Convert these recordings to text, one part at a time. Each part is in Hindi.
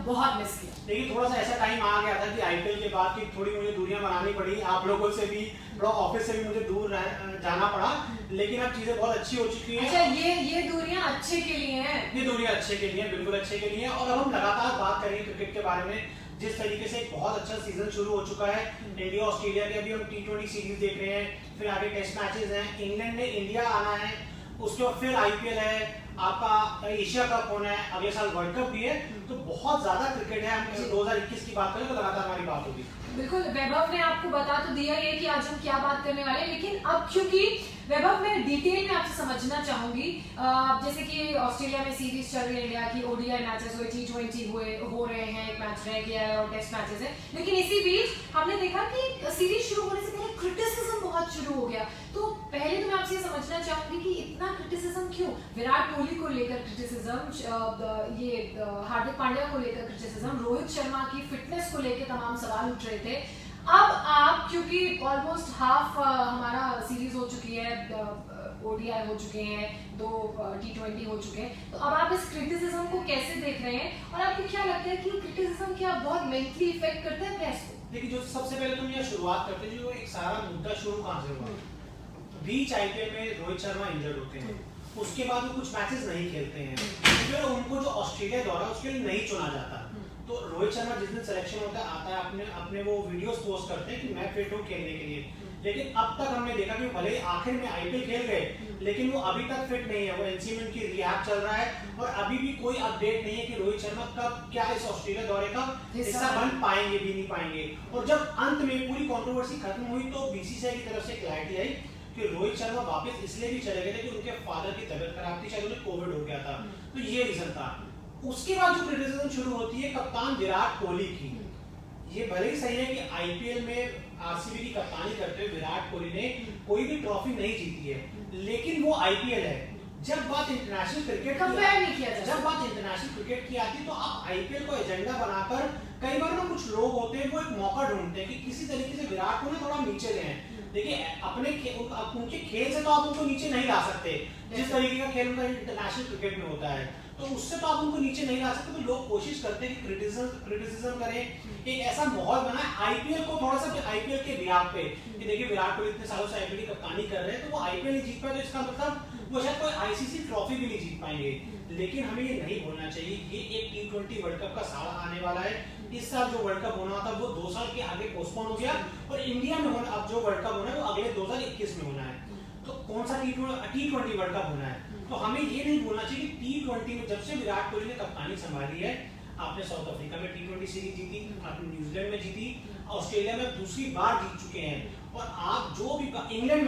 बहुत मिस किया। लेकिन थोड़ा सा ऐसा टाइम आ गया था कि आईपीएल के बाद की थोड़ी मुझे दूरियां बनानी पड़ी, आप लोगों से भी, थोड़ा ऑफिस से भी मुझे दूर जाना पड़ा, लेकिन अब चीजें बहुत अच्छी हो चुकी हैं। अच्छा, ये दूरियां अच्छे के लिए हैं। ये दूरियां अच्छे के लिए, बिल्कुल अच्छे के लिए। और अब हम लगातार बात करेंगे क्रिकेट के बारे में, जिस तरीके से एक बहुत अच्छा सीजन शुरू हो चुका है इंडिया ऑस्ट्रेलिया के। अभी हम T20 सीरीज देख रहे हैं, फिर आगे टेस्ट मैचेस हैं, इंग्लैंड ने इंडिया आना है, उसके बाद फिर आईपीएल है, आपका एशिया कप होना है, अगले साल वर्ल्ड कप भी है। तो बहुत ज्यादा क्रिकेट है। हम किसी 2021 की बात करें तो लगातार हमारी बात होगी। बिल्कुल, वैभव ने आपको बता तो दिया है कि आज हम क्या बात करने वाले हैं, लेकिन अब क्योंकि वैभव मैं डिटेल में आपसे समझना चाहूंगी, जैसे कि ऑस्ट्रेलिया में सीरीज चल रही है इंडिया की, ओडीआई मैचेस हुए, T20 हो रहे हैं, एक मैच रह गया है और टेस्ट मैचेस है। लेकिन इसी बीच हमने देखा कि सीरीज शुरू होने से पहले क्रिटिसिज्म बहुत शुरू हो गया। तो पहले तो मैं आपसे समझना चाहूंगी कि इतना क्रिटिसिज्म क्यों? विराट कोहली को लेकर क्रिटिसिज्म, ये हार्दिक पांड्या को लेकर क्रिटिसिज्म, रोहित शर्मा की फिटनेस को लेकर तमाम सवाल उठ रहे थे। अब आप, क्योंकि ऑलमोस्ट हाफ हमारा सीरीज हो चुकी है, ओडीआई हो चुके हैं, 2 T20 हो चुके हैं, तो अब आप इस क्रिटिसिज्म को कैसे देख रहे हैं और आपको क्या लगता है कि क्रिटिसिज्म क्या बहुत मेंटली इफेक्ट करता है प्लेयर्स को? देखिए, जो सबसे पहले तुम ये शुरुआत करते हैं, जो एक सारा मुद्दा शुरू कहां से हुआ? बीच आईपीएल में रोहित शर्मा इंजर्ड होते हैं, उसके बाद वो कुछ मैचेस नहीं खेलते हैं, फिर उनको जो ऑस्ट्रेलिया दौरा उसके लिए नहीं चुना जाता। तो रोहित शर्मा जिस दिन सिलेक्शन होता है, आता है, अपने वो वीडियोस पोस्ट करते हैं कि मैं फिट हूँ खेलने के लिए। लेकिन अब तक हमने देखा कि भले ही आखिर में आईपीएल खेल गए, लेकिन वो अभी तक फिट नहीं है। वो एनसीएम की रिहैब चल रहा है और अभी भी कोई अपडेट नहीं है कि रोहित शर्मा कब क्या इस ऑस्ट्रेलिया दौरे का हिस्सा बन पाएंगे भी नहीं पाएंगे। और जब अंत में पूरी कंट्रोवर्सी खत्म हुई तो बीसीसीआई की तरफ से क्लैरिटी आई कि रोहित शर्मा वापस इसलिए भी चले गए थे कि उनके फादर की तबीयत खराब थी, शायद उन्हें कोविड हो गया था, तो ये रीजन था। उसके बाद जो क्रिटिसिज्म शुरू होती है कप्तान विराट कोहली की। ये भले ही सही है कि आईपीएल में आरसीबी की कप्तानी करते हुए विराट कोहली ने कोई भी ट्रॉफी नहीं जीती है, लेकिन वो आईपीएल है। जब बात इंटरनेशनल क्रिकेट कंपेयर नहीं किया जाता, जब बात इंटरनेशनल क्रिकेट की आती है तो आप आईपीएल को एजेंडा बनाकर, कई बार ना कुछ लोग होते हैं वो एक मौका ढूंढते हैं कि किसी तरीके से विराट को ना थोड़ा नीचे ले आए। देखिए, उनके खेल से तो आप उनको नीचे नहीं ला सकते, जिस तरीके का खेल उनका इंटरनेशनल क्रिकेट में होता है, तो उससे तो आप उनको नीचे नहीं ला सकते। तो लोग कोशिश करते हैं कि क्रिटिसिज्म करें, एक ऐसा माहौल बनाए आईपीएल को थोड़ा सा, आईपीएल के बिहाफ पे कि देखिए विराट कोहली इतने सालों से आईपीएल की कप्तानी कर रहे हैं, तो वो आईपीएल नहीं जीत पाए तो इसका मतलब वो शायद कोई आईसीसी ट्रॉफी भी नहीं जीत पाएंगे। लेकिन हमें ये नहीं भूलना चाहिए, ये एक T20 वर्ल्ड कप का साल आने वाला है। इस साल जो वर्ल्ड कप होना था वो 2 साल के आगे पोस्टपोन हो गया, और इंडिया में होना, अब जो वर्ल्ड कप होना है वो अगले 2021 में होना है। तो कौन सा T20 वर्ल्ड कप होना है? तो हमें ये नहीं भूलना चाहिए कि T20 में जब से विराट कोहली ने कप्तानी संभाली है, आपने साउथ अफ्रीका में T20 सीरीज जीती, आपने न्यूजीलैंड में जीती, ऑस्ट्रेलिया में दूसरी बार जीत चुके हैं, और आप जो भी इंग्लैंड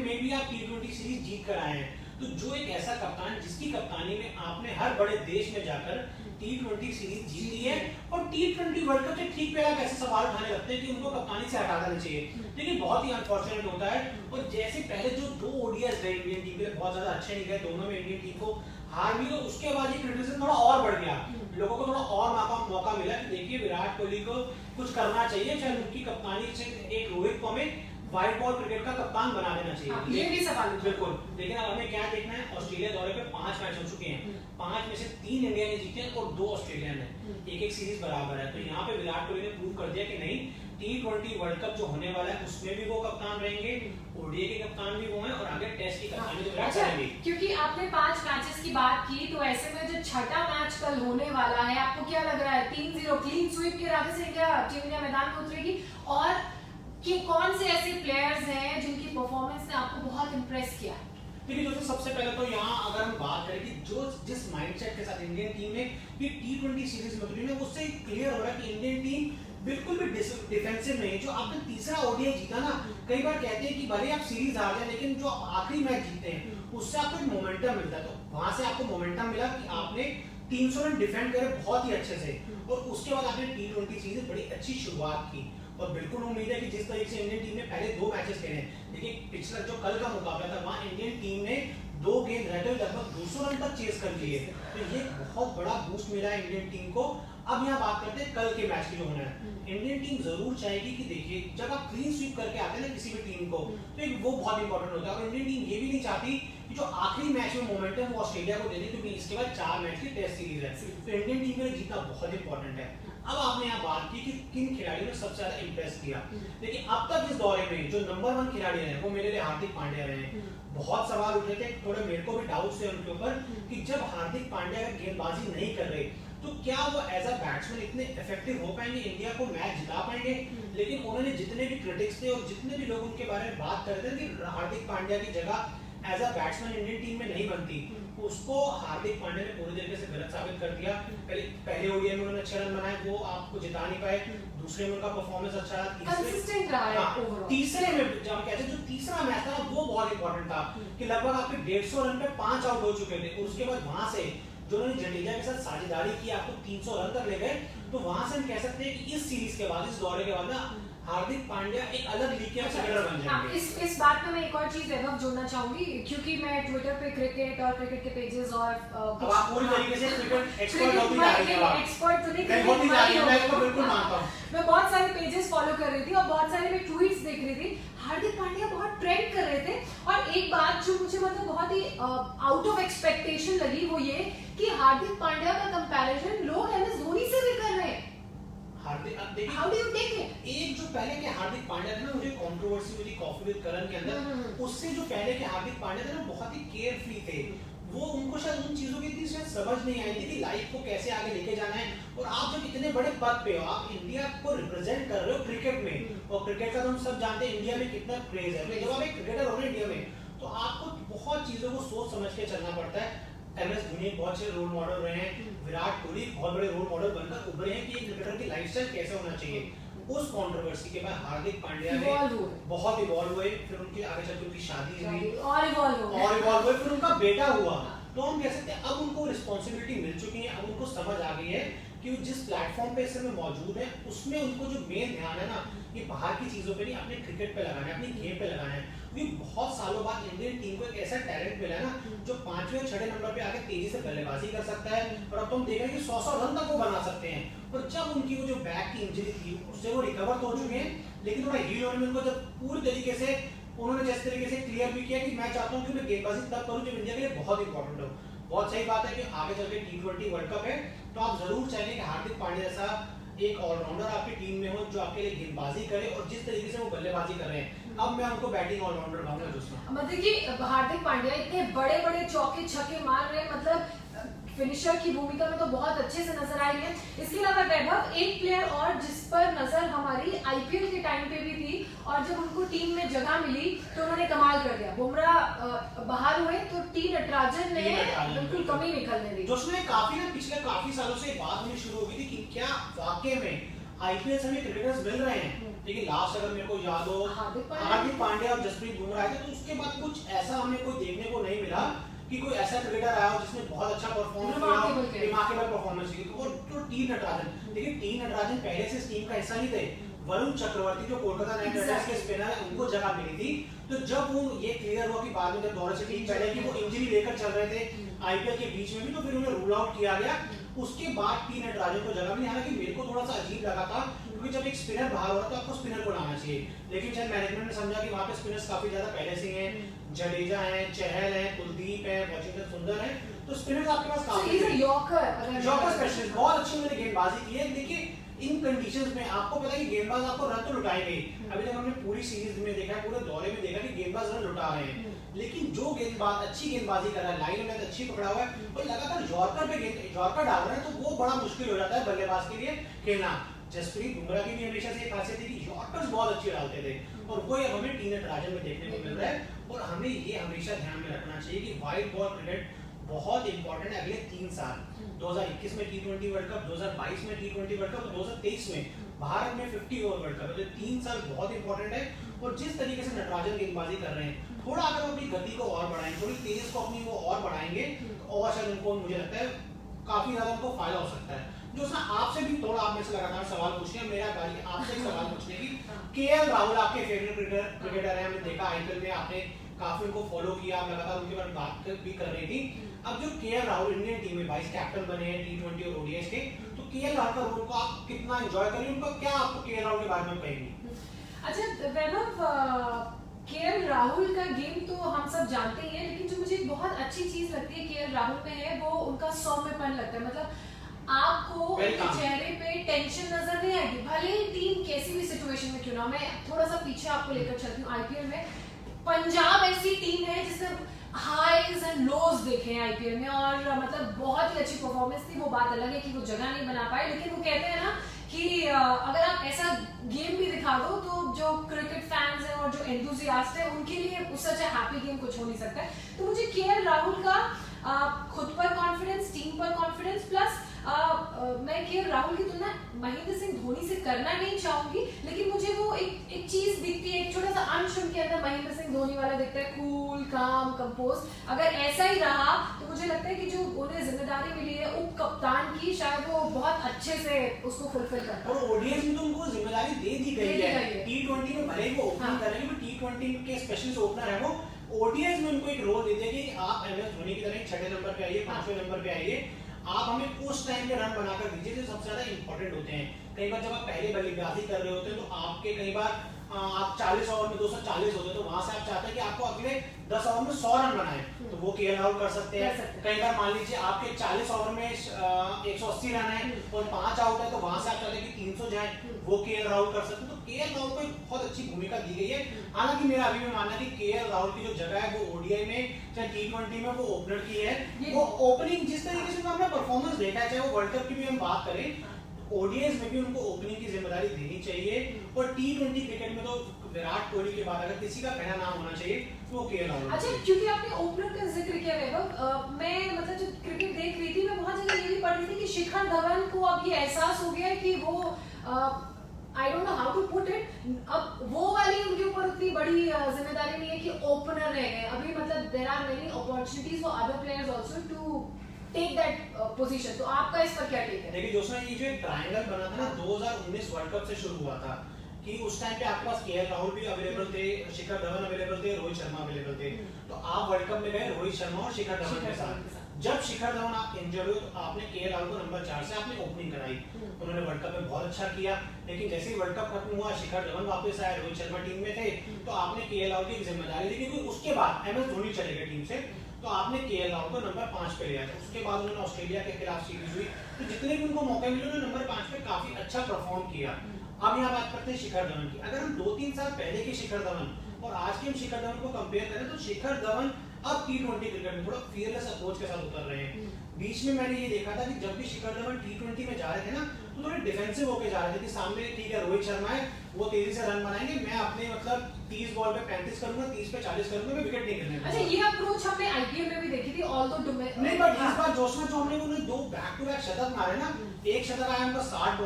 में भी आप T20 सीरीज जीत कर आए हैं। तो जो एक ऐसा कप्तान जिसकी कप्तानी में आपने हर बड़े देश में जाकर T20 सीरीज जीती है, और T20 वर्ल्ड कप से ठीक पहले आप ऐसे सवाल उठाने लगते हैं कि उनको कप्तानी से हटा देना चाहिए, लेकिन बहुत ही अनफॉर्चुनेट होता है। और जैसे पहले जो 2 ओडीआई गए इंडियन टीम के लिए बहुत ज्यादा अच्छे नहीं गए, दोनों में इंडियन टीम को हार मिली, तो उसके बाद ये क्रिटिसिज्म थोड़ा और बढ़ गया, लोगों को थोड़ा और मौका मिला कि देखिए विराट कोहली को कुछ करना चाहिए, चाहे उनकी कप्तानी से एक रोहित को हमें व्हाइट बॉल क्रिकेट का कप्तान बना देना चाहिए। ये भी सवाल बिल्कुल। लेकिन अब हमें क्या देखना है, ऑस्ट्रेलिया दौरे पे 5 मैच हो चुके हैं, 5 में से 3 इंडिया ने जीते हैं और 2 ऑस्ट्रेलिया ने, एक सीरीज बराबर है। तो यहाँ पे विराट कोहली ने प्रूव कर दिया कि नहीं, T20 वर्ल्ड कप जो होने वाला है उसमें भी वो कप्तान रहेंगे, ओडीआई के कप्तान भी वो हैं, और आगे टेस्ट की कप्तानी तो विराट करेंगे। क्योंकि आपने 5 मैचेस की बात की, तो ऐसे में जो छठा मैच कल होने वाला है, आपको क्या लग रहा है? 3-0 क्लीन स्वीप के इरादे से क्या टीम इंडिया मैदान में उतरेगी? और कि कौन से ऐसे प्लेयर्स हैं जिनकी परफॉर्मेंस ने आपको बहुत इंप्रेस किया? देखिए, दोस्तों सबसे पहले तो यहाँ अगर हम बात करें कि जिस माइंडसेट के साथ इंडियन टीम ने ये T20 सीरीज में उतरी है, उससे क्लियर हो रहा है कि इंडियन टीम बिल्कुल भी डिफेंसिव नहीं है। जो आपने तीसरा ओडीआई जीता ना, कई बार कहते हैं कि भले आप सीरीज हार जाए, लेकिन जो आखिरी मैच जीते हैं उससे आपको एक मोमेंटम मिलता है। तो वहां से आपको मोमेंटम मिला कि आपने 300 रन डिफेंड करे बहुत ही अच्छे से, और उसके बाद आपने T20 सीरीज बड़ी अच्छी शुरुआत की। और बिल्कुल उम्मीद है कि जिस तरीके से इंडियन टीम ने पहले 2 मैचेस खेले हैं, देखिए पिछला जो कल का मुकाबला था वहां इंडियन टीम ने 2 गेंद रहते हुए लगभग 200 रन तक चेस कर लिए, तो ये बहुत बड़ा बूस्ट मिला है इंडियन टीम को। अब यहाँ बात करते हैं कल के मैच की जो होना है। इंडियन टीम जरूर चाहेगी कि देखिए जब आप क्लीन स्वीप करके आते हैं ना किसी भी टीम को, तो एक वो बहुत इंपॉर्टेंट होता है, और इंडियन टीम ये भी नहीं चाहती कि कि जो आखिरी मैच में मोमेंटम वो ऑस्ट्रेलिया को दे दी, क्योंकि इसके बाद 4 मैच की टेस्ट सीरीज है, तो इंडियन टीम के लिए जीतना बहुत इंपॉर्टेंट है। अब आपने यहाँ बात की कि किन खिलाड़ियों ने सबसे ज्यादा इंप्रेस किया, लेकिन अब तक इस दौरे में जो नंबर 1 खिलाड़ी रहे वो मेरे लिए हार्दिक पांड्या रहे हैं। बहुत सवाल उठे थे, थोड़े मेरे को भी डाउट्स थे उनके ऊपर कि जब हार्दिक पांड्या गेंदबाजी नहीं कर रहे तो क्या वो एज अ बैट्समैन इतने इफेक्टिव हो पाएंगे, इंडिया को मैच जिता पाएंगे। लेकिन उन्होंने जितने भी क्रिटिक्स थे और जितने भी लोग उनके बारे में बात कर रहे थे कि हार्दिक पांड्या की जगह as a batsman Indian team में नहीं बनती, उसको हार्दिक पांड्या ने पूरी तरीके से गलत साबित कर दिया। पहले ओडीआई में उन्होंने 6 रन बनाए, वो आपको जिता नहीं पाए। दूसरे में उनका परफॉर्मेंस अच्छा रहा, कंसिस्टेंट रहा है ओवरऑल। तीसरे में जब कहते हैं जो तीसरा मैच था वो बहुत इंपॉर्टेंट था कि लगभग आपके 150 रन पे 5 आउट हो चुके थे। उसके बाद वहां से जो उन्होंने जडेजा के साथ साझेदारी की, आपको 300 रन तक ले गए, तो वहां से हम कह सकते हैं कि इस सीरीज के बाद, इस दौरे के बाद ना हार्दिक पांड्या एक अलग लीग के क्रिकेटर बन जाएंगे। इस बात में मैं एक और चीज वैभव जोड़ना चाहूंगी, क्योंकि मैं ट्विटर पे क्रिकेट और क्रिकेट के पेजेस और अब आप पूरी तरीके से क्रिकेट एक्सपर्ट होती जा रही हैं। एक्सपर्ट तो नहीं, मैं होती जा रही हूं, मैं इसको बिल्कुल मानता हूं। मैं बहुत सारे पेजेस फॉलो कर रही थी और बहुत सारे मैं ट्वीट्स देख रही थी, हार्दिक पांड्या बहुत ट्रेंड कर रहे थे। और एक बात जो मुझे मतलब बहुत ही आउट ऑफ एक्सपेक्टेशन लगी वो ये कि हार्दिक पांड्या का कंपैरिजन लोग एमएस धोनी से भी कर रहे हैं। हार्दिक, अब देखिए how do you take it? एक जो पहले के हार्दिक पांड्या थे ना, मुझे कंट्रोवर्सी हुई थी कॉफी विद करण के अंदर, उससे जो पहले के हार्दिक पांड्या थे ना बहुत ही केयरफ्री थे। वो उनको शायद उन चीजों की इतनी शायद समझ नहीं आई थी कि लाइफ को कैसे आगे लेके जाना है। और आप जब इतने बड़े पद पे हो, आप इंडिया को रिप्रेजेंट कर रहे हो क्रिकेट में, और क्रिकेट का तो हम सब जानते हैं इंडिया में कितना क्रेज है, जब आप एक क्रिकेटर हो इंडिया में तो आपको बहुत चीजों को सोच समझ के चलना पड़ता है। एमएस धोनी बहुत अच्छे रोल मॉडल रहे हैं, विराट कोहली बहुत बड़े रोल मॉडल बनकर उभरे हैं कि एक क्रिकेटर की लाइफस्टाइल कैसे होना चाहिए। उस कंट्रोवर्सी के बाद हार्दिक पांड्या ने बहुत इवॉल्व हुए, फिर उनकी आगे चलकर उनकी शादी हुई और इवॉल्व हुए, फिर उनका बेटा हुआ। तो हम कह सकते हैं अब उनको रिस्पांसिबिलिटी मिल चुकी है, अब उनको समझ आ गई है कि वो जिस प्लेटफॉर्म पे इस समय मौजूद है उसमें उनको जो मेन ध्यान है ना, ये बाहर की चीजों पे नहीं, अपने क्रिकेट पे लगाना है, अपनी गेम पे लगाना है। क्योंकि बहुत सालों बाद इंडियन टीम को एक ऐसा टैलेंट मिला है ना जो 5वें और 6वें नंबर पे आके तेजी से बल्लेबाजी कर सकता है, और अब तो हम देख रहे हैं कि 100 रन तक वो बना सकते हैं। और जब उनकी वो जो बैक की इंजरी थी उससे वो रिकवर तो हो चुके हैं, लेकिन थोड़ा हील होने में उनको जब पूरी तरीके से उन्होंने जिस तरीके से क्लियर भी किया कि मैं चाहता हूं कि मैं गेंदबाजी तब करूं जब इंडिया के लिए बहुत इंपॉर्टेंट हो। बहुत सही बात है कि आगे चल के T20 वर्ल्ड कप है, तो आप जरूर चाहेंगे कि हार्दिक पांड्या जैसा एक ऑलराउंडर आपकी टीम में हो जो आपके लिए गेंदबाजी करे, और जिस तरीके से वो बल्लेबाजी कर रहे हैं, अब मैं उनको बैटिंग ऑलराउंडर कहूंगा दोस्तों। मतलब कि हार्दिक पांड्या इतने बड़े बड़े चौके छक्के मार रहे हैं, मतलब फिनिशर की भूमिका में तो बहुत अच्छे से नजर आई है। इसके अलावा वैभव एक प्लेयर और जिस पर नजर हमारी आईपीएल के टाइम पे भी थी, और जब उनको टीम में जगह मिली तो उन्होंने कमाल कर दिया। बुमराह बाहर हुए तो टी नटराजन ने बिल्कुल कमी निकलने दी। जो उसमें काफी ना पिछले काफी सालों से बात होनी शुरू हो गई थी कि क्या वाकई में आईपीएल से हमें क्रिकेटर्स मिल रहे हैं, लेकिन लास्ट अगर मेरे को याद हो हार्दिक पांड्या और जसप्रीत बुमराह थे, तो उसके बाद कुछ ऐसा हमें कोई देखने को नहीं मिला कि कोई ऐसा क्रिकेटर आया हो जिसने बहुत अच्छा परफॉर्मेंस किया हो, रिमार्केबल परफॉर्मेंस की। और तो टी नटराजन, देखिए टी नटराजन पहले से इस टीम का हिस्सा नहीं थे, वरुण चक्रवर्ती जो कोलकाता नाइट राइडर्स के स्पिनर है उनको जगह मिली थी। तो जब वो ये क्लियर हुआ कि बाद में जब दौरे से ठीक पहले कि वो इंजरी लेकर चल रहे थे आईपीएल के बीच में भी, तो फिर उन्हें रूल आउट किया गया। उसके बाद टी नटराजन को जगह मिली। हालांकि मेरे को थोड़ा सा अजीब लगा था, क्योंकि जब एक स्पिनर बाहर हो रहा तो आपको स्पिनर को लाना चाहिए, लेकिन शायद मैनेजमेंट ने समझा कि वहां पे स्पिनर्स काफी ज्यादा पहले से हैं, जडेजा हैं, चहल हैं, कुलदीप हैं, वॉशिंगटन सुंदर हैं, तो स्पिनर्स आपके पास काफी हैं। यॉर्कर स्पेशलिस्ट बहुत अच्छी उन्होंने गेंदबाजी की है। देखिए इन कंडीशंस में आपको पता है कि गेंदबाज आपको रन तो लुटाएंगे। अभी तक हमने पूरी सीरीज में देखा है, पूरे दौरे में देखा कि गेंदबाज रन लुटा रहे हैं, लेकिन जो गेंदबाज अच्छी गेंदबाजी कर रहा है, लाइन में अच्छी पकड़ा हुआ है और लगातार यॉर्कर पे यॉर्कर डाल रहा है, तो वो बड़ा मुश्किल हो जाता है बल्लेबाज के लिए खेलना। जसप्रीत बुमराह की भी हमेशा से एक खासियत थी कि यॉर्कर्स बहुत अच्छे डालते थे, और वो अब हमें टी नटराजन में देखने को मिल रहा है। और हमें ये हमेशा ध्यान में रखना चाहिए कि वाइड बॉल क्रिकेट बहुत इंपॉर्टेंट है अगले 3 साल, 2021 में T20 वर्ल्ड कप, 2022 में T20 वर्ल्ड कप, 2023 में भारत में 50 ओवर वर्ल्ड कप। तो 3 साल बहुत इंपॉर्टेंट है। और जिस तरीके से नटराजन गेंदबाजी कर रहे हैं, थोड़ा अगर वो अपनी गति को और बढ़ाएंगे, थोड़ी तेज को अपनी वो और बढ़ाएंगे, तो और शायद उनको, मुझे लगता है काफी ज्यादा उनको फायदा हो सकता है। जो उसने आपसे भी थोड़ा, आप में से लगातार सवाल पूछने हैं, मेरा बारी आपसे एक सवाल पूछने की। केएल राहुल आपके फेवरेट क्रिकेटर है, हमने देखा आईपीएल में आपने काफी उनको फॉलो किया, आप लगातार उनके बारे में बात भी कर रही थी। अब जो केएल राहुल इंडियन टीम में वाइस कैप्टन बने हैं T20 और ओडीआई के, तो केएल राहुल का रोल को आप कितना एंजॉय करेंगे, उनका क्या आपको केएल राहुल के बारे में कहेंगे? अच्छा वैभव, केएल राहुल का गेम तो हम सब जानते ही हैं, लेकिन जो मुझे अच्छी चीज लगती है केएल राहुल में है वो उनका सौम्यपन लगता है। मतलब आपको उनके चेहरे पे टेंशन नजर नहीं आएगी, भले ही टीम कैसी भी सिचुएशन में क्यों ना। मैं थोड़ा सा पीछे आपको लेकर चलती हूँ। आईपीएल में पंजाब ऐसी टीम है जिसने हाईज एंड लोज देखे हैं आईपीएल में, और मतलब बहुत ही अच्छी परफॉर्मेंस थी। वो बात अलग है कि वो जगह नहीं बना पाए, लेकिन वो कहते हैं ना कि अगर आप ऐसा गेम भी दिखा दो तो जो क्रिकेट फैंस हैं और जो एंथुसियास्ट हैं उनके लिए उससे अच्छा हैप्पी गेम कुछ हो नहीं सकता है। तो मुझे केएल राहुल का खुद पर कॉन्फिडेंस, टीम पर कॉन्फिडेंस, प्लस मैं केएल राहुल की तुलना महेंद्र सिंह धोनी से करना नहीं चाहूंगी, लेकिन मुझे वो एक चीज दिखती है, एक छोटा सा अंश उनके अंदर महेंद्र सिंह धोनी वाला दिखता है, कूल काम कंपोज। अगर ऐसा ही रहा तो मुझे लगता है कि जो उन्हें जिम्मेदारी मिली है उप कप्तान की, शायद वो बहुत अच्छे से उसको फुलफिल कर पाए। और ओडीआई में तो उनको जिम्मेदारी दे दी गई है। टी20 में भले ही वो ओपनिंग करेंगे, बट टी20 के स्पेशलिस्ट ओपनर है वो। ओडीआई में उनको एक रोल दे दिया कि आप एमएस धोनी की तरह छठे नंबर पे आइए, पांचवें नंबर पे आइए, आप हमें उस टाइम पे रन बनाकर दीजिए जो सबसे ज्यादा इंपॉर्टेंट होते हैं। कई बार जब आप पहले बल्लेबाजी कर रहे होते हैं तो आपके कई बार आप 40 ओवर में 240 होते हैं, तो वहां से आप चाहते हैं कि आपको अगले 10 ओवर में 100 रन बनाए, तो वो केएल राहुल कर सकते हैं। कई बार मान लीजिए आपके 40 ओवर में 180 रन है और 5 आउट है, तो वहां से आप चाहते हैं कि 300 जाए, वो केएल राहुल कर सकते हैं। तो केएल राहुल को बहुत अच्छी भूमिका दी गई है। हालांकि मेरा अभी भी मानना है कि केएल राहुल की जो जगह है वो ओडीआई में चाहे टी20 में वो ओपनर की है। वो ओपनिंग जिस तरीके से हमने परफॉर्मेंस देखा है, चाहे वो वर्ल्ड कप की भी हम बात करें, ओडीआई में भी उनको ओपनिंग की जिम्मेदारी देनी चाहिए। और टी20 क्रिकेट में तो विराट कोहली के बाद अगर किसी का पहला नाम होना चाहिए तो वो केएल राहुल। अच्छा, क्योंकि आपने ओपनर का जिक्र किया वैभव, मैं मतलब जब क्रिकेट देख रही थी मैं बहुत जगह ये भी पढ़ रही थी कि शिखर धवन को अब ये एहसास हो गया है कि वो I don't know how to put it, अब वो वाली उनके ऊपर उतनी बड़ी जिम्मेदारी नहीं है कि ओपनर रह गए अभी। मतलब there are many opportunities for other players also to take that position. तो आपका इस पर क्या टेक है? देखिए जोशना, ये जो एक ट्रायंगल बना था ना 2019 वर्ल्ड कप से शुरू हुआ था कि उस टाइम पे आपके पास केएल राहुल भी अवेलेबल थे, शिखर धवन अवेलेबल थे, रोहित शर्मा अवेलेबल थे। तो आप वर्ल्ड कप में गए रोहित शर्मा और शिखर धवन के साथ। जब शिखर धवन आप इंजर्ड हुए तो आपने केएल राहुल को नंबर 4 से आपने ओपनिंग कराई। उन्होंने वर्ल्ड कप में बहुत अच्छा किया, लेकिन जैसे ही वर्ल्ड कप खत्म हुआ शिखर धवन वापस आए, रोहित शर्मा टीम में थे, तो आपने केएल राहुल की जिम्मेदारी दी, क्योंकि उसके बाद एमएस धोनी चले गए टीम से, तो आपने केएल राहुल को नंबर 5 पे लिया था। उसके बाद उन्होंने ऑस्ट्रेलिया के खिलाफ सीरीज हुई, तो जितने भी उनको मौके मिले उन्होंने नंबर 5 पे काफी अच्छा परफॉर्म किया। अब यहाँ बात करते हैं शिखर धवन की। अगर हम 2-3 साल पहले के शिखर धवन और आज के हम शिखर धवन को कंपेयर करें तो शिखर धवन अब टी20 क्रिकेट में थोड़ा फियरलेस अप्रोच के साथ उतर रहे हैं। बीच में मैंने ये देखा था कि जब भी शिखर धवन टी20 में जा रहे थे ना तो थोड़े डिफेंसिव होके जा रहे थे कि सामने ठीक है रोहित शर्मा है, वो तेजी से रन बनाएंगे, मैं अपने मतलब 30 बॉल पे 35 करूंगा, 30 पे 40 करूंगा, मैं विकेट नहीं करने दूंगा। अच्छा, ये अप्रोच हमने आईपीएल में भी देखी थी, ऑल्दो नहीं, बट इस बार जोशना जो हमने उन्हें 2 बैक टू बैक शतक मारे ना, एक शतक आया उनका 60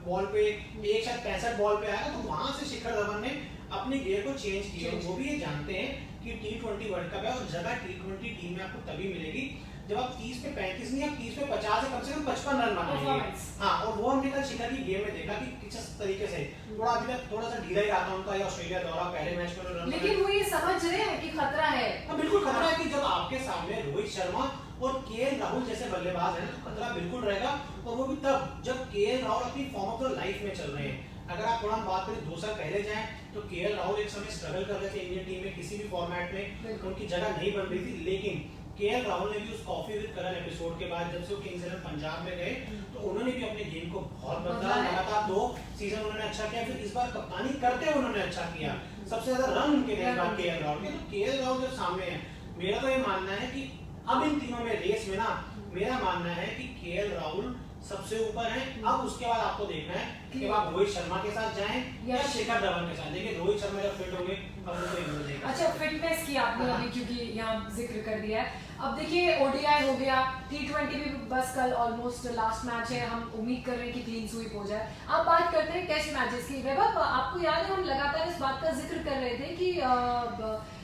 बॉल पे, एक शायद 65 बॉल पे आया, तो वहां से शिखर धवन ने अपने गियर को चेंज किया। वो भी ये जानते हैं कि टी20 वर्ल्ड कप है और जगह टी20 टीम में आपको तभी मिलेगी जब आप 30 पे 35 नहीं, आप 30 पे 50 से कम 55 रन बनाएंगे। हाँ, और वो हमने कल शिखर की गेम में देखा कि किस तरीके से थोड़ा अभी तक थोड़ा सा ढीला ही आता उनका ये ऑस्ट्रेलिया दौरा, पहले मैच में रन, लेकिन वो ये समझ रहे हैं कि खतरा है। हाँ, बिल्कुल खतरा है कि जब आपके सामने रोहित शर्मा और केएल राहुल जैसे बल्लेबाज हैं तो खतरा बिल्कुल रहेगा। और वो भी तब जब केएल राहुल अपनी फॉर्म ऑफ द लाइफ में चल रहे हैं। अगर आप थोड़ा बात करें 2 साल पहले जाएं तो केएल राहुल एक समय स्ट्रगल कर रहे थे इंडियन टीम में, किसी भी फॉर्मेट में उनकी जगह नहीं बन रही थी। लेकिन केएल राहुल ने भी उस कॉफी विद करण एपिसोड के बाद जब से वो किंग्स 11 पंजाब में गए तो उन्होंने भी अपने गेम को बहुत बदला। लगातार 2 सीजन उन्होंने अच्छा किया, फिर इस बार कप्तानी करते हुए उन्होंने अच्छा किया, सबसे ज्यादा रन उनके लिए केएल राहुल के। तो केएल राहुल जब सामने है, मेरा तो ये मानना है कि अब इन तीनों में रेस में ना मेरा मानना है कि केएल राहुल सबसे ऊपर है। अब उसके बाद आपको देखना है कि आप रोहित शर्मा के साथ जाएं या शिखर धवन के साथ। देखिए रोहित शर्मा जब फिट होंगे अब उनको इन्होंने देखा। अच्छा, फिटनेस की आपने अभी क्योंकि यहाँ जिक्र कर दिया है, अब देखिए ओडीआई हो गया, टी20 भी बस कल ऑलमोस्ट लास्ट मैच है, हम उम्मीद कर रहे हैं कि क्लीन स्वीप हो जाए। अब बात करते हैं टेस्ट मैचेस की। वैभव, आपको याद है हम लगातार इस बात का जिक्र कर रहे थे कि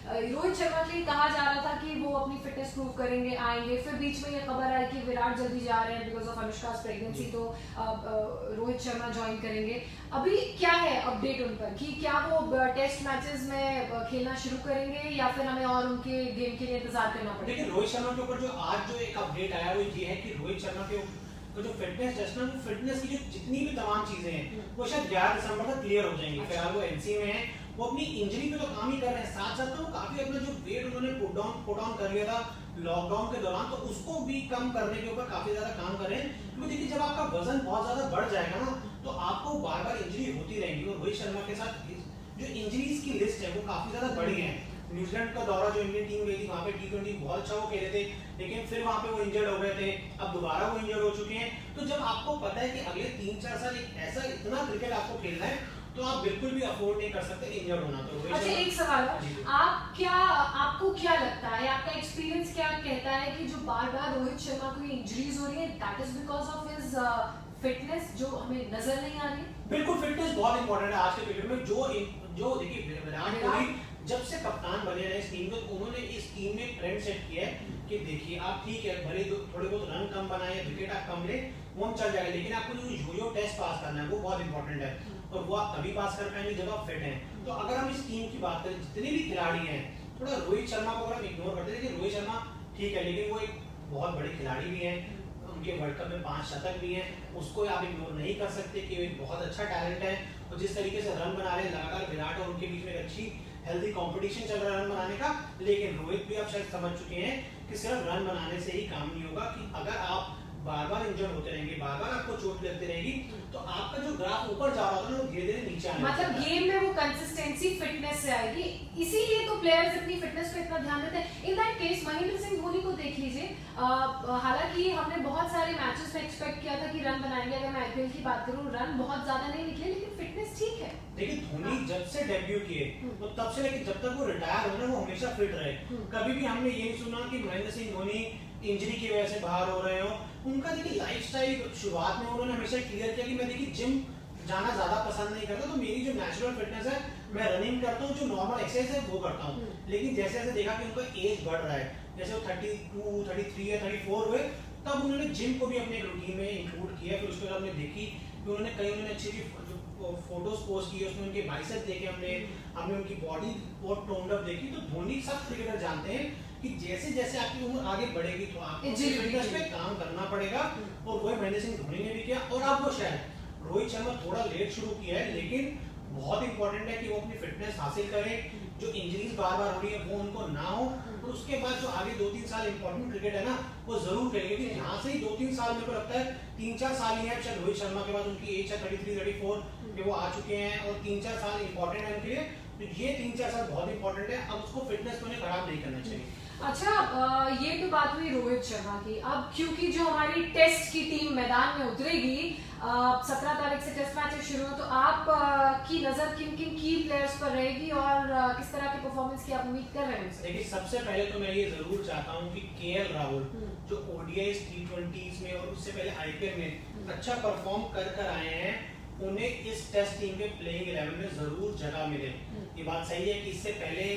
रोहित शर्मा के लिए कहा जा रहा था कि वो अपनी फिटनेस प्रूव करेंगे, आएंगे, फिर बीच में ये खबर आई कि विराट जल्दी जा रहे हैं बिकॉज ऑफ अनुष्का's प्रेगनेंसी, तो रोहित शर्मा ज्वाइन करेंगे। अभी क्या है अपडेट उन पर कि क्या वो टेस्ट मैचेस में खेलना शुरू करेंगे या फिर हमें और उनके गेम के लिए इंतजार करना पड़ेगा? देखिए रोहित शर्मा के ऊपर जो आज जो एक अपडेट आया वो ये है कि रोहित शर्मा के जो फिटनेस टेस्ट ना, वो फिटनेस की जो जितनी भी तमाम चीजें हैं वो शायद 11 दिसंबर तक क्लियर हो जाएंगी। फिलहाल वो एनसी में है वो अपनी इंजरी पे तो काम ही कर रहे हैं, साथ साथ वो काफी अपना जो वेट उन्होंने पुट ऑन कर लिया था लॉकडाउन के दौरान, तो उसको भी कम करने के ऊपर काफी ज्यादा काम कर रहे हैं। क्योंकि देखिए जब आपका वजन बहुत ज्यादा बढ़ जाएगा ना, तो आपको बार बार इंजरी होती रहेगी। और रोहित शर्मा के साथ जो इंजरीज की लिस्ट है वो काफी ज्यादा बड़ी है। न्यूजीलैंड का दौरा जो इंडियन टीम गई थी, वहां पे T20 बहुत अच्छा वो खेले थे, लेकिन फिर वहां पे वो इंजर्ड हो गए थे, अब दोबारा वो इंजर्ड हो चुके हैं। तो जब आपको पता है कि अगले 3-4 साल एक ऐसा इतना क्रिकेट आपको खेलना है, तो आप बिल्कुल भी अफोर्ड नहीं कर सकते इंजर्ड होना। तो अच्छा, एक सवाल है, आपको क्या लगता है, आपका एक्सपीरियंस क्या कहता है कि जो बार बार रोहित शर्मा को इंजरीज हो रही है, that is because of his fitness जो हमें नजर नहीं आ रही? बिल्कुल, फिटनेस बहुत इंपॉर्टेंट है आज के क्रिकेट में। जो देखिए विराट कोहली जब से कप्तान बने रहे इस टीम को, उन्होंने इस टीम में ट्रेंड सेट किया है कि देखिए आप ठीक है, भले थोड़े बहुत रन कम बनाए, विकेट आप कम ले, वो हम चल जाएगा, लेकिन आपको जो यो-यो टेस्ट पास करना है वो बहुत इंपॉर्टेंट है, और वो आप तभी पास कर पाएंगे जब आप फिट हैं। तो अगर हम इस टीम की बात करें, जितने भी खिलाड़ी हैं, थोड़ा रोहित शर्मा को अगर हम इग्नोर करते हैं, देखिए रोहित शर्मा ठीक है, लेकिन वो एक बहुत बड़े खिलाड़ी भी हैं, उनके वर्ल्ड कप में 5 शतक भी हैं, उसको आप इग्नोर नहीं कर सकते कि वो एक बहुत अच्छा टैलेंट है। और जिस तरीके से रन बना रहे हैं लगातार, विराट और उनके बीच में एक अच्छी हेल्दी कंपटीशन चल रहा है रन बनाने का। लेकिन रोहित भी आप शायद समझ चुके हैं कि सिर्फ रन बनाने से ही काम नहीं होगा, कि अगर आप बार बार इंजर्ड होते रहेंगे, बार बार आपको चोट लगती रहेगी, तो आपका जो ग्राफ ऊपर जा रहा होता है ना, वो धीरे धीरे नीचे आने लगता है। मतलब गेम में वो कंसिस्टेंसी फिटनेस से आएगी, इसीलिए तो प्लेयर्स अपनी फिटनेस पे इतना ध्यान देते हैं। In that case Mahendra Singh Dhoni को देख लीजिए, हालांकि हमने बहुत सारे मैचेस में एक्सपेक्ट किया था कि रन बनाएंगे, अगर मैं आईपीएल की बात करूं रन बहुत ज्यादा नहीं निकले, लेकिन फिटनेस ठीक है। देखिए धोनी जब से डेब्यू किए, तो तब से लेकर जब तक वो रिटायर हो ना, वो हमेशा फिट रहे। कभी भी हमने ये नहीं सुना कि महेंद्र सिंह धोनी इंजरी की वजह से बाहर हो रहे हो। उनका देखिए लाइफस्टाइल शुरुआत में उन्होंने हमेशा क्लियर किया कि मैं देखिए जिम जाना ज्यादा पसंद नहीं करता, तो मेरी जो नेचुरल फिटनेस है, मैं रनिंग करता हूँ, जो नॉर्मल एक्सरसाइज है वो करता हूँ। लेकिन जैसे जैसे देखा कि उनका एज बढ़ रहा है, जैसे वो 32, 33 या 34 हुए, तब उन्होंने जिम को भी अपने रूटीन में इंक्लूड किया। फिर उसके बाद हमने देखी कि उन्होंने अच्छी फोटोज पोस्ट की, उसमें उनके बाइसेप देखे, हमने उनकी बॉडी बहुत टोन्ड अप देखी। तो धोनी सब क्रिकेटर जानते हैं कि जैसे जैसे आपकी उम्र आगे बढ़ेगी, तो आपको फिटनेस पे काम करना पड़ेगा, और वही महेंद्र सिंह धोनी ने भी किया। और अब वो शायद रोहित शर्मा थोड़ा लेट शुरू किया है, लेकिन बहुत इंपॉर्टेंट है कि वो अपनी फिटनेस हासिल करें, जो इंजरीज बार बार हो रही है वो उनको ना हो, और उसके बाद जो आगे 2-3 साल इंपॉर्टेंट क्रिकेट है ना, वो जरूर खेलेंगे। क्योंकि यहाँ से ही 2-3 साल मेरे को लगता है, 3-4 साल ही है शायद रोहित शर्मा के बाद, उनकी एज है 33-34 पे वो आ चुके हैं, और 3-4 साल इंपॉर्टेंट है उनके लिए। तो ये 3-4 साल बहुत इंपॉर्टेंट है, अब उसको फिटनेस को खराब नहीं करना चाहिए। अच्छा, ये तो बात हुई रोहित शर्मा की। अब क्योंकि जो हमारी टेस्ट की टीम मैदान में उतरेगी, 17 तारीख से टेस्ट मैचेस शुरू हो, तो आप की नजर किन किन की प्लेयर्स पर रहेगी, और किस तरह की परफॉर्मेंस की आप उम्मीद कर रहे हैं? देखिए सबसे पहले तो मैं ये जरूर चाहता हूँ कि केएल राहुल जो ओडीआई T20s में और उससे पहले आईपीएल में अच्छा परफॉर्म कर आए हैं, उन्हें इस टेस्ट टीम के प्लेइंग 11 में जरूर जगह मिले। ये बात सही है कि इससे पहले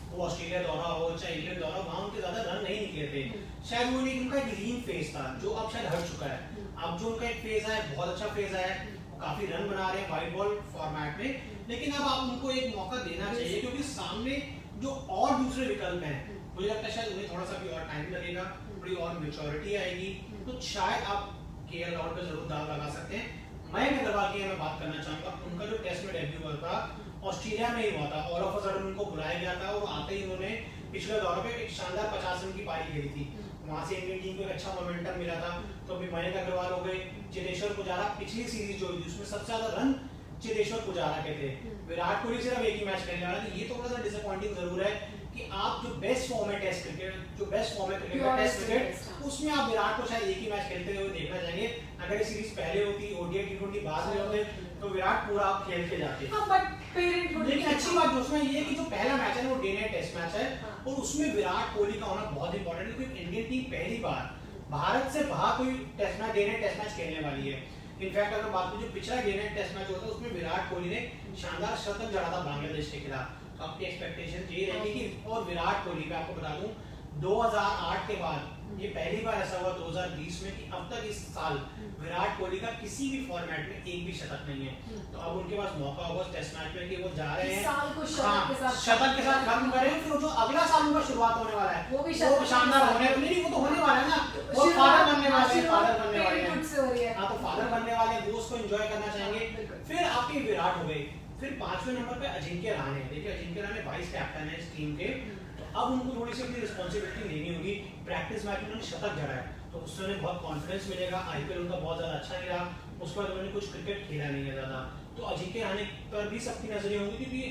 वो ऑस्ट्रेलिया दौरा हो चाहे इंग्लैंड दौरा, वहां उनके ज्यादा रन नहीं निकले थे। शायद वो उनका एक लीन फेज था जो अब शायद हट चुका है। अब जो उनका एक फेज है, बहुत अच्छा फेज है, वो काफी रन बना रहे हैं व्हाइट बॉल फॉर्मेट में। लेकिन अब आप उनको एक मौका देना चाहिए, क्योंकि सामने जो और दूसरे विकल्प हैं, मुझे लगता है शायद उन्हें थोड़ा सा भी और टाइम लगेगा, थोड़ी और मैच्योरिटी आएगी, तो शायद आप केएल राहुल पे जरूर दाव लगा सकते हैं। मयंक अग्रवाल की मैं बात करना चाहूंगा, उनका जो टेस्ट में डेब्यू हुआ था ऑस्ट्रेलिया में ही हुआ था, ऑल ऑफ अ सडन उनको बुलाया गया था, और आते ही उन्होंने पिछले दौर पे एक शानदार 50 रन की पारी खेली थी। वहां से इंडियन टीम को एक अच्छा मोमेंटम मिला था। तो अभी मयंक अग्रवाल हो गए, चेतेश्वर पुजारा, पिछली सीरीज जो हुई उसमें सबसे ज्यादा रन चेतेश्वर पुजारा के थे। विराट कोहली सिर्फ एक ही मैच खेलने वाला था। ये थोड़ा सा डिसअपॉइंटिंग जरूर है कि आप जो बेस्ट फॉर्म है टेस्ट क्रिकेट, जो बेस्ट फॉर्म है क्रिकेट का टेस्ट क्रिकेट, उसमें आप विराट को शायद एक ही मैच खेलते हुए देखना चाहेंगे। अगर ये सीरीज पहले होती, ओडीआई T20 बाद में होते, तो विराट पूरा आप खेल के जाते। लेकिन अच्छी बात उसमें ये है कि जो पहला मैच है ना, वो डे नाइट टेस्ट मैच है, और उसमें विराट कोहली का होना बहुत इंपॉर्टेंट है, क्योंकि इंडियन टीम पहली बार भारत से बाहर कोई test match, day night test match खेलने वाली है। इनफैक्ट अगर बात करें जो पिछला डे नाइट टेस्ट मैच हुआ था, उसमें विराट कोहली ने शानदार शतक जड़ा था बांग्लादेश के खिलाफ। तो आपकी एक्सपेक्टेशन ये रहेगी कि, और विराट कोहली का आपको बता दूं 2008 के बाद ये पहली बार ऐसा हुआ 2020 में कि अब तक इस साल विराट कोहली का किसी भी फॉर्मेट में एक भी शतक नहीं है। तो अब उनके पास मौका होगा टेस्ट मैच में कि वो जा रहे हैं शतक के साथ खत्म करें, फिर जो अगला साल उनका शुरुआत होने वाला है वो शानदार होने, नहीं वो तो होने वाला है ना, वो फादर बनने वाले हैं, फादर बनने वाले हैं। हाँ, तो फादर बनने वाले हैं, वो उसको एंजॉय करना चाहेंगे। फिर आपके विराट हो गए, फिर 5वें नंबर पे अजिंक्य रहाणे। देखिए अजिंक्य रहाणे वाइस कैप्टन है इस टीम के, तो अब उनको थोड़ी सी अपनी रिस्पॉन्सिबिलिटी लेनी होगी। प्रैक्टिस मैच में उन्होंने शतक जड़ा है तो उससे उन्हें बहुत कॉन्फिडेंस मिलेगा। आईपीएल उनका बहुत ज़्यादा अच्छा नहीं रहा, उसके बाद उन्होंने कुछ क्रिकेट खेला नहीं है ज़्यादा, तो अजिंक्य रहाणे पर भी सबकी नजरें होंगी क्योंकि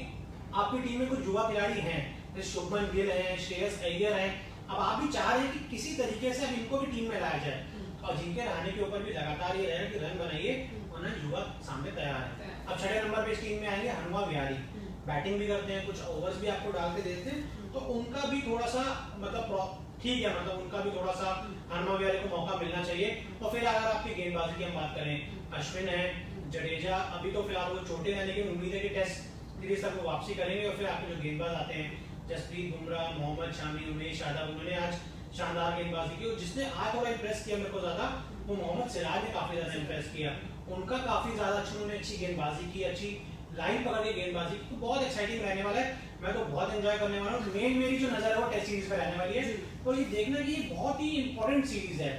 आपकी टीम में कुछ युवा खिलाड़ी हैं, जैसे शुभमन गिल हैं, श्रेयस अय्यर हैं। अब आप भी चाह रहे हैं कि किसी तरीके से अब इनको भी टीम में लाया जाए, तो अजिंक्य रहाणे के ऊपर भी लगातार ये रहेगा कि रन बनाइए, वरना युवा सामने तैयार है। अब 6 नंबर पे इस टीम में आएंगे हनुमा विहारी, बैटिंग भी करते हैं, कुछ ओवर्स भी आपको डाल के देते हैं, तो उनका भी थोड़ा सा मतलब ठीक है, मतलब उनका भी थोड़ा सा हनुमा विहारी को मौका मिलना चाहिए। और फिर अगर आपकी गेंदबाजी की हम बात करें, अश्विन है, जडेजा अभी तो फिलहाल वो छोटे हैं, लेकिन उम्मीद है कि टेस्ट सीरीज तक वो वापसी करेंगे। और फिर आपके जो गेंदबाज आते हैं, जसप्रीत बुमराह, मोहम्मद शामी, उमेश यादव, उन्होंने आज शानदार गेंदबाजी की। और जिसने आज थोड़ा इंप्रेस किया मेरे को ज्यादा, वो मोहम्मद सिराज ने काफी ज्यादा इंप्रेस किया। उनका काफी ज्यादा उन्होंने अच्छी गेंदबाजी की, अच्छी लाइन पकड़ के गेंदबाजी की, तो बहुत एक्साइटिंग रहने वाला है। मैं तो बहुत एंजॉय करने वाला हूँ। मेन मेरी जो नजर है वो टेस्ट सीरीज पे रहने वाली है, और ये देखना कि ये बहुत ही इंपॉर्टेंट सीरीज है।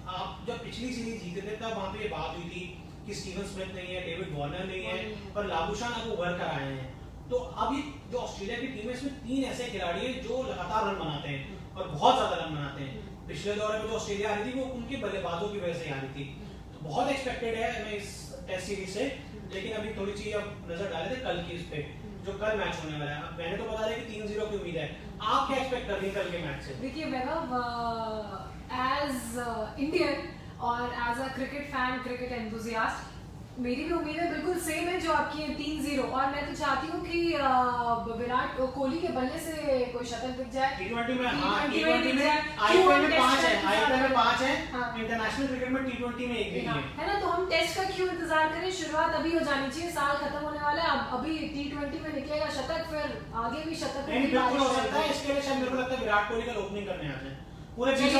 आप जब पिछली सीरीज जीते थे तब वहां पे ये बात हुई थी कि स्टीवन स्मिथ नहीं है, डेविड वार्नर नहीं है, और लाबुशान अब उभर कर आए हैं। तो अब ये जो ऑस्ट्रेलिया की टीम है, इसमें 3 ऐसे खिलाड़ी हैं जो लगातार रन बनाते हैं और बहुत ज्यादा रन बनाते हैं। पिछले दौरे में जो ऑस्ट्रेलिया आ रही थी वो उनके बल्लेबाजों की वजह से आ रही थी, तो बहुत एक्सपेक्टेड है मैं इस टेस्ट सीरीज से। लेकिन अभी थोड़ी सी अब नजर डाले थे कल की इस पे, जो कल मैच होने वाला है। मैंने तो बता दिया कि 3-0 की उम्मीद है, आप क्या एक्सपेक्ट कर रही हैं कल के मैच से? देखिए वैभव, एज इंडियन और as a cricket fan, cricket enthusiast, मेरी भी उम्मीद है बिल्कुल सेम है जो आपकी है, 3-0। और मैं तो चाहती हूँ कि विराट कोहली के बल्ले से कोई शतक दिख जाए। T20 में, हाँ, T20 में आईपीएल में 5 है, आईपीएल में 5 है, इंटरनेशनल क्रिकेट में T20 में 1 भी है। है ना, तो हम टेस्ट का क्यों इंतजार करें, शुरुआत अभी हो जानी चाहिए, साल खत्म होने वाला है, अब अभी T20 में निकलेगा शतक, फिर आगे भी शतक नहीं, बिल्कुल हो सकता है। इसके लिए शायद मेरे को लगता है विराट कोहली कल ओपनिंग करने आ जाए, पूरे 20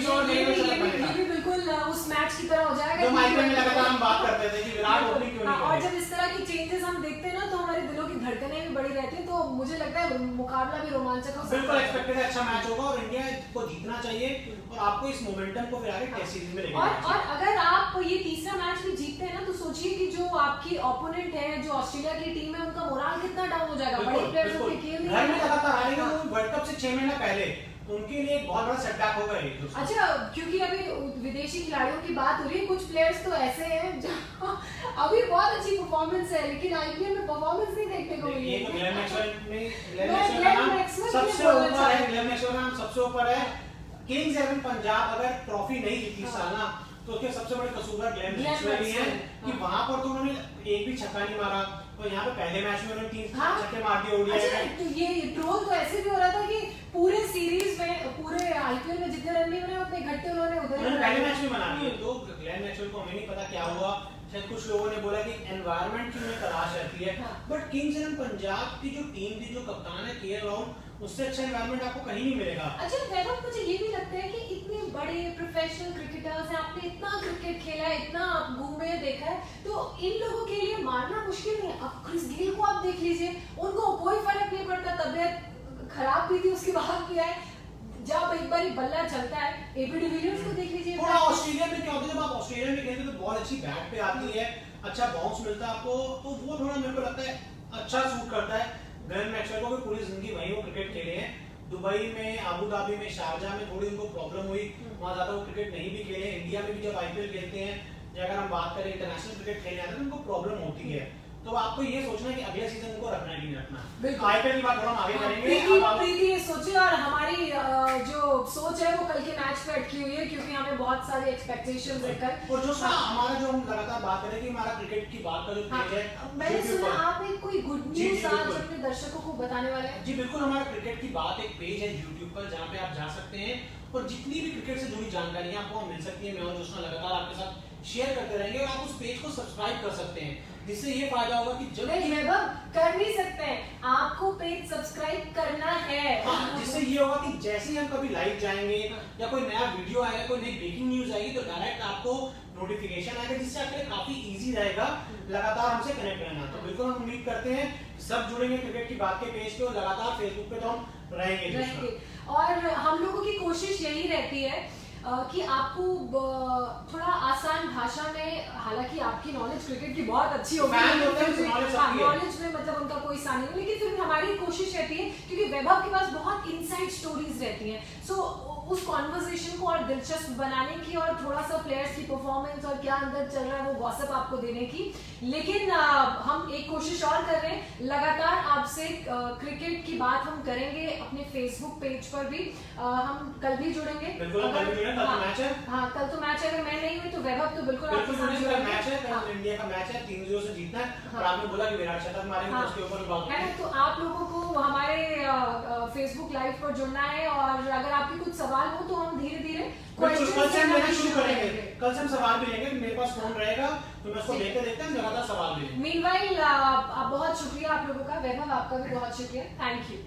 ओवर ये भी बिल्कुल उस मैच की तरह हो जाएगा जो आईपीएल में लगातार हम बात करते थे कि विराट ओपनिंग क्यों नहीं और करे। जब इस तरह की चेंजेस हम देखते हैं ना, तो हमारे दिलों की धड़कनें भी बढ़ी रहती हैं, तो मुझे लगता है मुकाबला भी रोमांचक हो सकता है। बिल्कुल एक्सपेक्टेड है अच्छा मैच होगा, और इंडिया को जीतना चाहिए, और आपको इस मोमेंटम को फिर आगे टेस्ट सीरीज में लेके जाना चाहिए। और अगर आप ये तीसरा मैच भी जीतते हैं ना, तो सोचिए कि जो आपकी ओपोनेंट है, जो ऑस्ट्रेलिया की टीम है, उनका मोराल कितना डाउन हो जाएगा। बड़े प्लेयर्स को खेल नहीं घर में लगातार हारेंगे, वो वर्ल्ड कप से 6 महीना पहले, तो उनके लिए एक बहुत बड़ा सेटबैक होगा ये। अच्छा, क्योंकि अभी विदेशी खिलाड़ियों की बात हो रही है, कुछ प्लेयर्स तो ऐसे हैं जो अभी बहुत अच्छी परफॉर्मेंस है, लेकिन आईपीएल में परफॉर्मेंस नहीं देखने को मिली है। ये तो ग्लेन मैक्सवेल सबसे ऊपर है, ग्लेन मैक्सवेल नाम सबसे ऊपर है। किंग्स 11 पंजाब अगर ट्रॉफी नहीं जीती इस साल ना, तो उसके सबसे बड़े कसूरदार ग्लेन मैक्सवेल ही हैं कि वहां पर तो उन्होंने एक भी छक्का नहीं मारा, और यहाँ पे पहले मैच में उन्होंने 3 छक्के मार दिए ओडीआई में। तो ये ट्रोल तो ऐसे भी हो रहा था कि पूरे सीरीज में, पूरे आईपीएल में जितने रन नहीं बने उतने इकट्ठे उन्होंने उधर पहले मैच में बना दिए। तो ग्लेन मैक्सवेल को हमें नहीं पता क्या हुआ, शायद कुछ लोगों ने बोला कि एनवायरनमेंट की उन्हें तलाश रहती है, बट किंग्स 11 पंजाब की जो टीम थी, जो कप्तान है केएल राहुल, उससे अच्छा एनवायरनमेंट आपको कहीं नहीं मिलेगा। अच्छा वैभव, मुझे ये भी लगता है कि इतने बड़े प्रोफेशनल क्रिकेटर्स हैं, आपने इतना क्रिकेट खेला है, इतना घूमे देखा है, तो इन लोगों के लिए मारना मुश्किल नहीं है। अब क्रिस गेल को आप देख लीजिए, उनको कोई फर्क नहीं पड़ता, तबियत खराब भी थी उसके बाद भी है, जब एक बार बल्ला चलता है। एबी डिविलियर्स को देख लीजिए। थोड़ा ऑस्ट्रेलिया में क्या होता है, जब आप ऑस्ट्रेलिया में खेलते तो बॉल अच्छी बैट पे आती है, अच्छा बाउंस मिलता है आपको, तो वो थोड़ा मेरे को लगता है अच्छा सूट करता है। ग्लेन मैक्सवेल को भी पूरी जिंदगी वहीं वो क्रिकेट खेले हैं, दुबई में, अबू धाबी में, शारजाह में थोड़ी उनको प्रॉब्लम हुई, वहाँ ज्यादा वो क्रिकेट नहीं भी खेले। इंडिया में भी जब आईपीएल खेलते हैं, या अगर हम बात करें इंटरनेशनल क्रिकेट खेलने आते हैं, तो उनको प्रॉब्लम होती है। तो आपको ये सोचना है कि अगले सीजन उनको रखना है कि नहीं रखना। आईपीएल की बात थोड़ा हम आगे करेंगे। प्रीति ये सोचिए, और हमारी जो सोच है वो कल के मैच पे अटकी हुई है, क्योंकि हमें बहुत सारी एक्सपेक्टेशंस है कल। और जो हमारा जो हम लगातार बात करें कि हमारा क्रिकेट की बात का जो पेज है, मैंने सुना आप एक कोई गुड न्यूज़ आज अपने दर्शकों को बताने वाले हैं। जी बिल्कुल, हमारा क्रिकेट की बात एक पेज है यूट्यूब पर, जहाँ पे आप जा सकते हैं और जितनी भी क्रिकेट से जुड़ी जानकारियां आपको मिल सकती है। मैं और जोशना लगातार आपके साथ शेयर करते रहेंगे, और आप उस पेज को सब्सक्राइब कर सकते हैं, जिससे ये फायदा होगा कि जब वैभव कर नहीं सकते हैं, आपको पेज सब्सक्राइब करना है। हाँ, जिससे ये होगा कि जैसे ही हम कभी लाइव जाएंगे या कोई नया वीडियो आएगा, कोई नई ब्रेकिंग न्यूज आएगी, तो डायरेक्ट आपको नोटिफिकेशन आएगा, जिससे आपके लिए काफी इजी रहेगा लगातार हमसे कनेक्ट रहना। तो बिल्कुल हम उम्मीद करते हैं सब जुड़ेंगे क्रिकेट की बात के पेज पे, और लगातार फेसबुक पे तो हम रहेंगे। और हम लोगों की कोशिश यही रहती है कि आपको थोड़ा आसान भाषा में, हालांकि आपकी नॉलेज क्रिकेट की बहुत अच्छी होगी, फैन होते हैं तो knowledge सबकी है। नॉलेज में मतलब उनका कोई सा नहीं है, लेकिन फिर भी हमारी कोशिश रहती है क्योंकि वैभव के पास बहुत इनसाइड स्टोरीज रहती हैं, सो उस कॉन्वर्सेशन को और दिलचस्प बनाने की और थोड़ा सा प्लेयर्स की परफॉर्मेंस और क्या अंदर चल रहा है वो गॉसिप आपको देने की। लेकिन हम एक कोशिश और कर रहे हैं, लगातार आपसे क्रिकेट की बात हम करेंगे अपने फेसबुक पेज पर भी। हम कल भी जुड़ेंगे। बिल्कुल हम कल भी जुड़ेंगे, कल तो मैच है। हाँ कल तो मैच है, अगर मैं नहीं हुई तो वैभव तो बिल्कुल आपके बिल्कुल साथ जुड़ेंगे, कल जुड़ेंगे। मैच है, हाँ। कल इंडिया का मैच है, 3-0 से जीतना है। हाँ। और आपने बोला कि विराट शतक मारेंगे, हाँ। तो उसके ऊपर भी बात है ना, होगी। तो आप लोगों को हमारे फेसबुक लाइव पर जुड़ना है, और अगर आपके कुछ सवाल हो तो हम धीरे धीरे बिल्कुल, कल से हम लेना शुरू करेंगे, कल से हम सवाल भी लेंगे, मेरे पास फोन रहेगा तो मैं उसको ठीक। देखते देखते हम लगातार सवाल भी लेंगे। मीनवाइल बहुत शुक्रिया आप लोगों का, वैभव आपका भी बहुत शुक्रिया, थैंक यू।